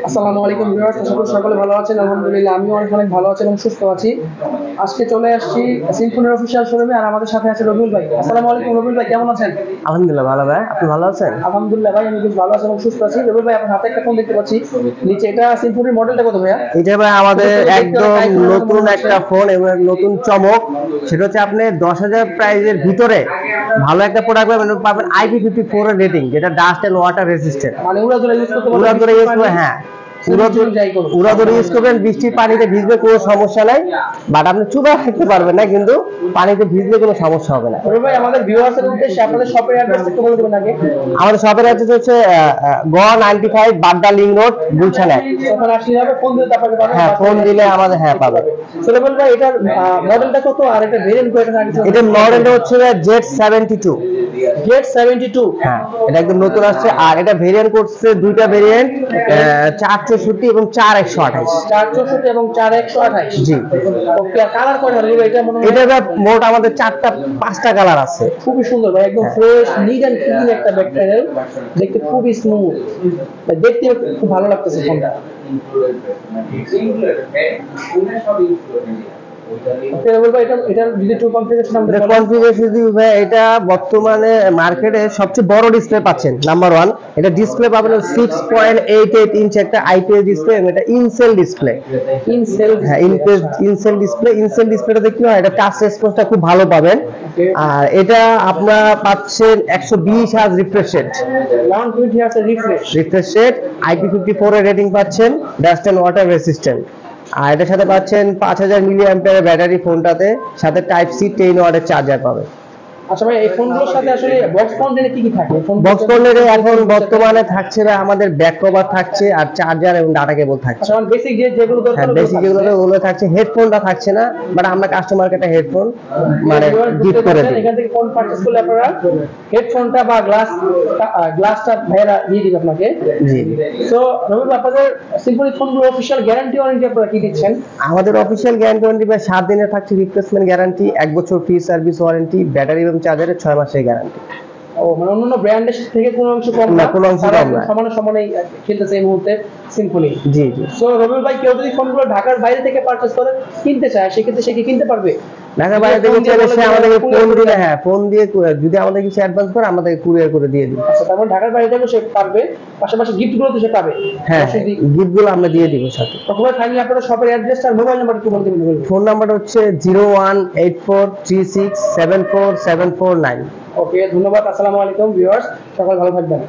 আসসালামু আলাইকুম ভিউয়ার্স, আশা করি সকলে ভালো আছেন। আলহামদুলিল্লাহ আমিও অনেক ভালো আছি এবং সুস্থ আছি। আজকে চলে আসছি সিম্ফনির অফিসিয়াল শোরুমে, আর আমাদের সাথে আছে রবিউল ভাই। আসসালামু আলাইকুম রবিউল ভাই, কেমন আছেন? আলহামদুলিল্লাহ ভালো ভাই, আপনি ভালো আছেন? আলহামদুলিল্লাহ ভাই, আমি বেশ ভালো আছি এবং সুস্থ আছি। রবিউল ভাই, আপনার হাতে একটা ফোন দেখতে পাচ্ছি নিচে, এটা সিম্ফনির মডেলটা কত ভাইয়া? এটা ভাই আমাদের একদম নতুন একটা ফোন এবং নতুন চমক। সেটা হচ্ছে আপনি 10,000 প্রাইজের ভিতরে ভালো একটা প্রোডাক্ট পাবেন IP54 এর রেটিং, যেটা ডাস্ট এন্ড ওয়াটার রেজিস্ট্যান্ট। মানে উড়াধুরা ইউজ করতে পারবেন? উড়াধুরা ইউজ করবে, হ্যাঁ উড়াধুরা ইউজ করবেন, বৃষ্টির পানিতে ভিজবে কোনো সমস্যা নাই। বাট আপনি চুবা খেতে পারবেন না, কিন্তু পানিতে ভিজলে কোনো সমস্যা হবে না। ভাই আমাদের ভিউয়ার্সের উদ্দেশ্যে আপনাদের শপের অ্যাড্রেস একটু বলে দিবেন আগে। আমাদের শপের অ্যাড্রেস হচ্ছে গ95 বাড্ডা লিং রোড, গুলশান 1। ওখানে আসলে হবে, ফোন দিলে আপনাকে পাবেন। হ্যাঁ, ফোন দিলে আমাদের পাবে। রবিউল ভাই, এটার মডেলটা কত আর এটা ভেরিয়েন্ট কয়টা আছে? এটা মডেলটা হচ্ছে Z72। Z72, হ্যাঁ, এটা একদম নতুন আসছে। আর এটা ভেরিয়েন্ট করছে দুইটা ভেরিয়েন্ট, 464 এবং 4128। 464 এবং 4128। জি। ওকে, আর কালার কয়টা হবে এটা? মনে হয় এটা মোট আমাদের 4-5টা কালার আছে। খুবই সুন্দর ভাই, একদম ফ্রেশ নিট এন্ড ক্লিন একটা ব্যাক প্যানেল, দেখতে খুবই স্মুথ, দেখতে খুব ভালো লাগতেছে ফোনটা। এটা বর্তমানে মার্কেটে সবচেয়ে বড় ডিসপ্লে পাচ্ছেন, নাম্বার 1। এটা ডিসপ্লে পাবেন 6.88 ইঞ্চ একটা আইপিএস ডিসপ্লে, এবং এটা ইনসেল ডিসপ্লে। ইনসেল ডিসপ্লেটা কি হয়, এটা টাচ রেসপন্সটা খুব ভালো পাবেন। আর এটা আপনারা পাচ্ছেন 120 hertz refresh rate, 120 hertz refresh rate. IP54 এর রেটিং পাচ্ছেন, ডাস্ট এন্ড ওয়াটার রেসিস্ট্যান্ট। আর এটার সাথে পাচ্ছেন 5000 মিলিঅ্যাম্পিয়ারের ব্যাটারি ফোনটাতে, সাথে টাইপ সি 10 ওয়াটের চার্জার পাবে। আচ্ছা ভাই, এই ফোনগুলোর সাথে আসলে বক্স কন্টেন্টে কি কি থাকে? বক্স কন্টেন্টে এখন বর্তমানে থাকছে না, আমাদের ব্যাক কভার থাকছে, আর চার্জার এবং ডাটা কেবল থাকছে। আচ্ছা, বেসিক যেগুলো দরকার, হ্যাঁ, বেসিক যেগুলো থাকছে। হেডফোনটা থাকছে না, বাট আমরা কাস্টমারকে একটা হেডফোন মানে গিফট করে দিই। এখান থেকে ফোন পারচেজ করলে আপনারা হেডফোনটা বা গ্লাসটা ভাইরা দিয়ে দিবে আপনাকে। জি। সো রবিউল, আপনাদের সিম্ফনি ফোনগুলো অফিশিয়াল গ্যারান্টি ওয়ারেন্টি আপনারা কি দিচ্ছেন? আমাদের অফিশিয়াল গ্যারান্টি ওয়ারেন্টি 7 দিনের থাকছে রিপ্লেসমেন্ট গ্যারান্টি, 1 বছর ফ্রি সার্ভিস ওয়ারেন্টি, ব্যাটারি এবং চার্জারের 6 মাসের গ্যারান্টি। ও মানে অন্যান্য ব্র্যান্ডের থেকে কোনো অংশ কম না? কোনো অংশ কম না, সমানে খেলতেছে এই মুহূর্তে সিম্ফনি। জি জি। সো রবিউল ভাই, কেউ যদি ফোনগুলো ঢাকার বাইরে থেকে পারচেজ করে কিনতে চায়, সেক্ষেত্রে সে কি কিনতে পারবে? ঢাকার বাইরে থেকে চাইলে সে আমাদেরকে ফোন দিলে, হ্যাঁ ফোন দিয়ে যদি আমাদের কিছু অ্যাডভান্স করে আমাদেরকে কুরিয়ার করে দিয়ে দিই। আচ্ছা, তারপর ঢাকার বাইরে থেকে সে পারবে, পাশাপাশি গিফটগুলো তো সে পাবে। হ্যাঁ, গিফটগুলো আমরা দিয়ে দিব সাথে। তখন ফাইনালি আপনাদের শপের অ্যাড্রেস আর মোবাইল নাম্বার একটু বলে দিবেন। ফোন নাম্বারটা হচ্ছে 018436747449। ওকে, ধন্যবাদ। আসসালামু আলাইকুম ভিউয়ার্স, সকলে ভালো থাকবেন।